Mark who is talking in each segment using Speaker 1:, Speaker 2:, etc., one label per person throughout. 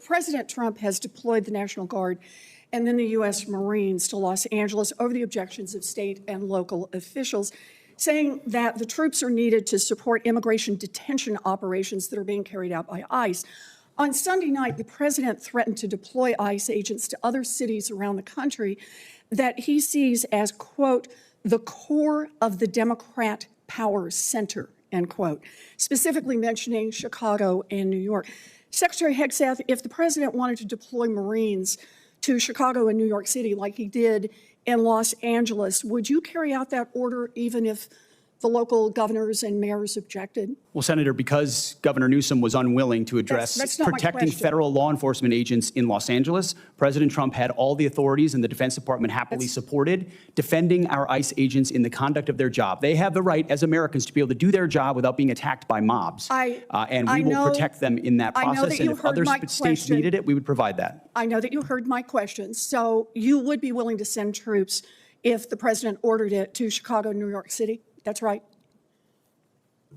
Speaker 1: President Trump has deployed the National Guard and then the U.S. Marines to Los Angeles over the objections of state and local officials, saying that the troops are needed to support immigration detention operations that are being carried out by ICE. On Sunday night, the president threatened to deploy ICE agents to other cities around the country that he sees as, quote, the core of the Democrat power center, end quote, specifically mentioning Chicago and New York. Secretary Hegseth, if the president wanted to deploy Marines to Chicago and New York City like he did in Los Angeles, would you carry out that order even if the local governors and mayors objected?
Speaker 2: Well, Senator, because Governor Newsom was unwilling to address
Speaker 1: that's not
Speaker 2: protecting federal law enforcement agents in Los Angeles, President Trump had all the authorities, and the Defense Department happily supported defending our ICE agents in the conduct of their job. They have the right as Americans to be able to do their job without being attacked by mobs. And we will protect them in that process. And if other states needed it, we would provide that.
Speaker 1: I know that you heard my question. So you would be willing to send troops if the president ordered it to Chicago and New York City? That's right.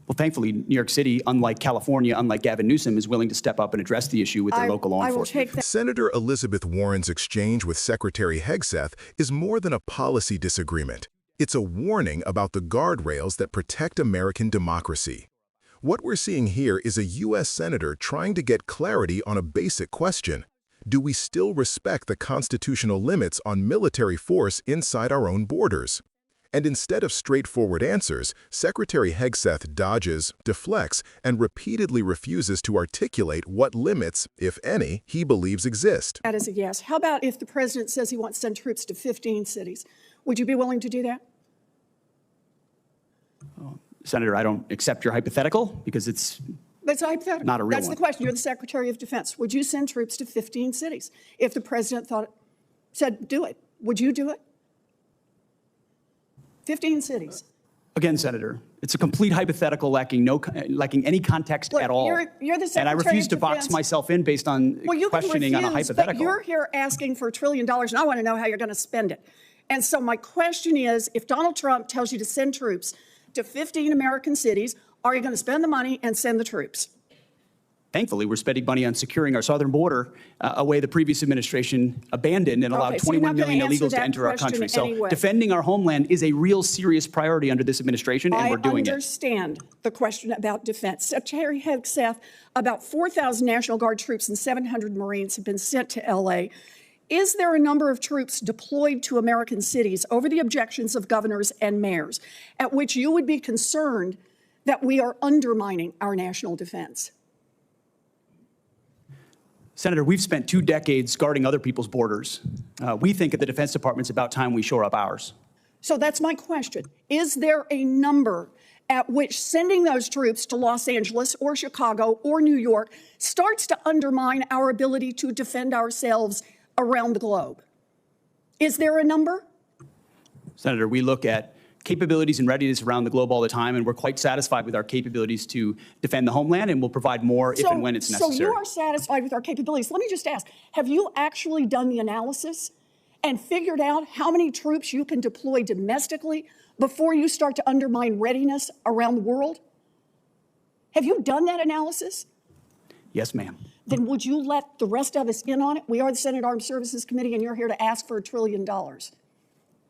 Speaker 2: Well, thankfully, New York City, unlike California, unlike Gavin Newsom, is willing to step up and address the issue with their local law enforcement.
Speaker 3: Senator Elizabeth Warren's exchange with Secretary Hegseth is more than a policy disagreement. It's a warning about the guardrails that protect American democracy. What we're seeing here is a U.S. senator trying to get clarity on a basic question. Do we still respect the constitutional limits on military force inside our own borders? And instead of straightforward answers, Secretary Hegseth dodges, deflects, and repeatedly refuses to articulate what limits, if any, he believes exist.
Speaker 1: That is a yes. How about if the president says he wants to send troops to 15 cities? Would you be willing to do that?
Speaker 2: Senator, I don't accept your hypothetical because it's
Speaker 1: hypothetical.
Speaker 2: Not a real
Speaker 1: That's
Speaker 2: one.
Speaker 1: the question. You're the Secretary of Defense. Would you send troops to 15 cities? If the president said do it, would you do it? 15 cities.
Speaker 2: Again, Senator, it's a complete hypothetical lacking any context at all.
Speaker 1: You're the Secretary
Speaker 2: and I refuse
Speaker 1: of
Speaker 2: to
Speaker 1: Defense.
Speaker 2: box myself in based on questioning on a hypothetical.
Speaker 1: But you're here asking for $1 trillion, and I want to know how you're going to spend it. And so my question is, if Donald Trump tells you to send troops to 15 American cities, are you going to spend the money and send the troops?
Speaker 2: Thankfully, we're spending money on securing our southern border, a way the previous administration abandoned and allowed 21 million illegals to enter our country. So defending our homeland is a real serious priority under this administration, and we're doing it.
Speaker 1: I understand the question about defense. Secretary Hegseth, about 4,000 National Guard troops and 700 Marines have been sent to L.A. Is there a number of troops deployed to American cities over the objections of governors and mayors at which you would be concerned that we are undermining our national defense?
Speaker 2: Senator, we've spent 2 decades guarding other people's borders. We think at the Defense Department it's about time we shore up ours.
Speaker 1: So that's my question. Is there a number at which sending those troops to Los Angeles or Chicago or New York starts to undermine our ability to defend ourselves around the globe? Is there a number?
Speaker 2: Senator, we look at capabilities and readiness around the globe all the time, and we're quite satisfied with our capabilities to defend the homeland, and we'll provide more if and when it's necessary.
Speaker 1: So you are satisfied with our capabilities. Let me just ask, have you actually done the analysis and figured out how many troops you can deploy domestically before you start to undermine readiness around the world? Have you done that analysis?
Speaker 2: Yes, ma'am.
Speaker 1: Then would you let the rest of us in on it? We are the Senate Armed Services Committee, and you're here to ask for $1 trillion.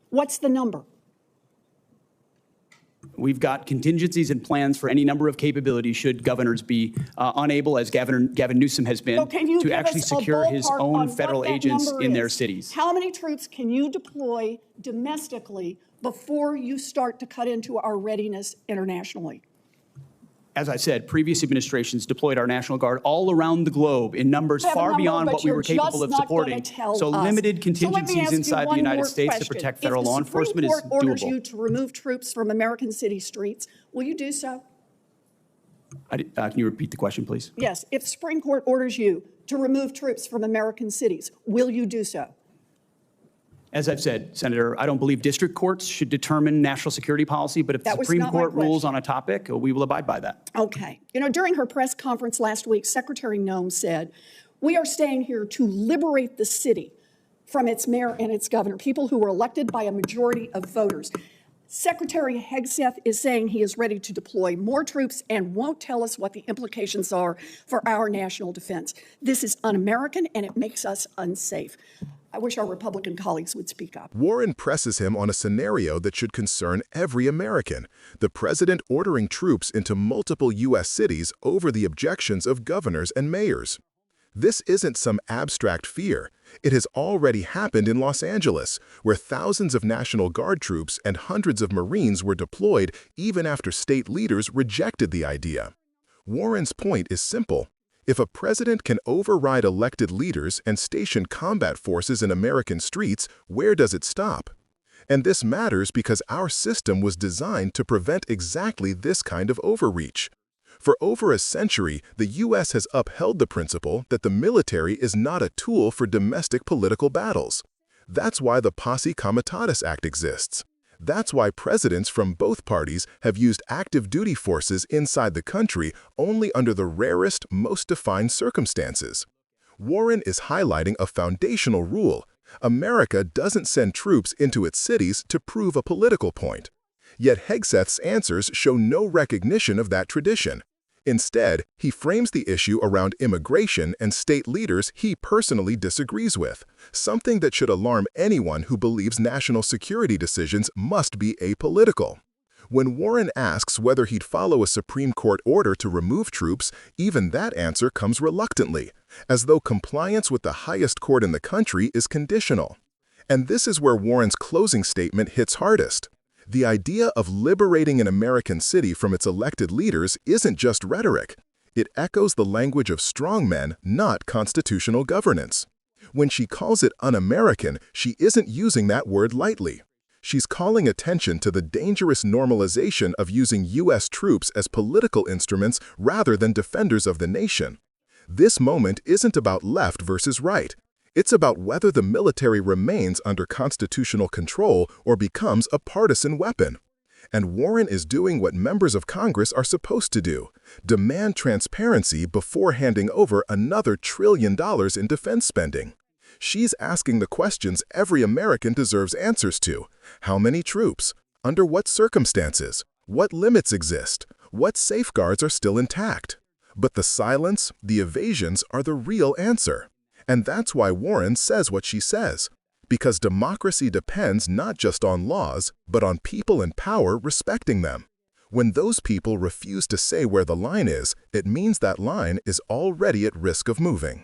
Speaker 1: What's the number?
Speaker 2: We've got contingencies and plans for any number of capabilities should governors be unable, as Gavin Newsom has been, to actually secure his own federal agents in their cities.
Speaker 1: How many troops can you deploy domestically before you start to cut into our readiness internationally?
Speaker 2: As I said, previous administrations deployed our National Guard all around the globe in numbers far beyond what we were capable of supporting. So limited contingencies inside the United States to protect federal law enforcement is doable.
Speaker 1: If the Supreme Court orders you to remove troops from American city streets, will you do so?
Speaker 2: Can you repeat the question, please?
Speaker 1: Yes. If the Supreme Court orders you to remove troops from American cities, will you do so?
Speaker 2: As I've said, Senator, I don't believe district courts should determine national security policy, but if the Supreme Court rules on a topic, we will abide by that.
Speaker 1: Okay. You know, during her press conference last week, Secretary Noem said, we are staying here to liberate the city from its mayor and its governor, people who were elected by a majority of voters. Secretary Hegseth is saying he is ready to deploy more troops and won't tell us what the implications are for our national defense. This is un-American, and it makes us unsafe. I wish our Republican colleagues would speak up.
Speaker 3: Warren presses him on a scenario that should concern every American, the president ordering troops into multiple U.S. cities over the objections of governors and mayors. This isn't some abstract fear. It has already happened in Los Angeles, where thousands of National Guard troops and hundreds of Marines were deployed even after state leaders rejected the idea. Warren's point is simple. If a president can override elected leaders and station combat forces in American streets, where does it stop? And this matters because our system was designed to prevent exactly this kind of overreach. For over a century, the U.S. has upheld the principle that the military is not a tool for domestic political battles. That's why the Posse Comitatus Act exists. That's why presidents from both parties have used active duty forces inside the country only under the rarest, most defined circumstances. Warren is highlighting a foundational rule. America doesn't send troops into its cities to prove a political point. Yet Hegseth's answers show no recognition of that tradition. Instead, he frames the issue around immigration and state leaders he personally disagrees with, something that should alarm anyone who believes national security decisions must be apolitical. When Warren asks whether he'd follow a Supreme Court order to remove troops, even that answer comes reluctantly, as though compliance with the highest court in the country is conditional. And this is where Warren's closing statement hits hardest. The idea of liberating an American city from its elected leaders isn't just rhetoric. It echoes the language of strongmen, not constitutional governance. When she calls it un-American, she isn't using that word lightly. She's calling attention to the dangerous normalization of using U.S. troops as political instruments rather than defenders of the nation. This moment isn't about left versus right. It's about whether the military remains under constitutional control or becomes a partisan weapon. And Warren is doing what members of Congress are supposed to do: demand transparency before handing over another $1 trillion in defense spending. She's asking the questions every American deserves answers to. How many troops? Under what circumstances? What limits exist? What safeguards are still intact? But the silence, the evasions are the real answer. And that's why Warren says what she says. Because democracy depends not just on laws, but on people in power respecting them. When those people refuse to say where the line is, it means that line is already at risk of moving.